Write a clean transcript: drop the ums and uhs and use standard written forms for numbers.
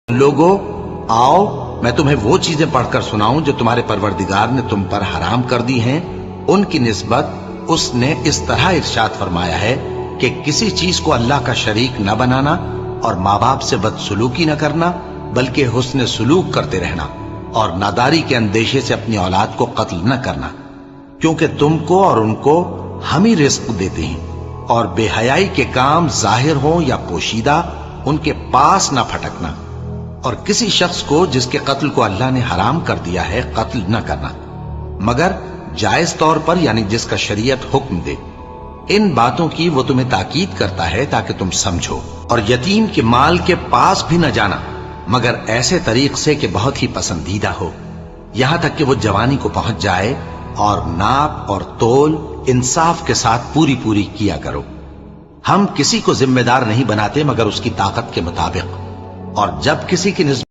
لوگوں آؤ میں تمہیں وہ چیزیں پڑھ کر سناؤں جو تمہارے پروردگار نے تم پر حرام کر دی ہیں۔ ان کی نسبت اس نے اس طرح ارشاد فرمایا ہے کہ کسی چیز کو اللہ کا شریک نہ بنانا اور ماں باپ سے بدسلوکی نہ کرنا، بلکہ حسن سلوک کرتے رہنا، اور ناداری کے اندیشے سے اپنی اولاد کو قتل نہ کرنا، کیونکہ تم کو اور ان کو ہم ہی رزق دیتے ہیں، اور بے حیائی کے کام ظاہر ہوں یا پوشیدہ ان کے پاس نہ پھٹکنا، اور کسی شخص کو جس کے قتل کو اللہ نے حرام کر دیا ہے قتل نہ کرنا مگر جائز طور پر، یعنی جس کا شریعت حکم دے۔ ان باتوں کی وہ تمہیں تاکید کرتا ہے تاکہ تم سمجھو، اور یتیم کے مال کے پاس بھی نہ جانا مگر ایسے طریق سے کہ بہت ہی پسندیدہ ہو، یہاں تک کہ وہ جوانی کو پہنچ جائے، اور ناپ اور تول انصاف کے ساتھ پوری پوری کیا کرو۔ ہم کسی کو ذمہ دار نہیں بناتے مگر اس کی طاقت کے مطابق، اور جب کسی کی نسبت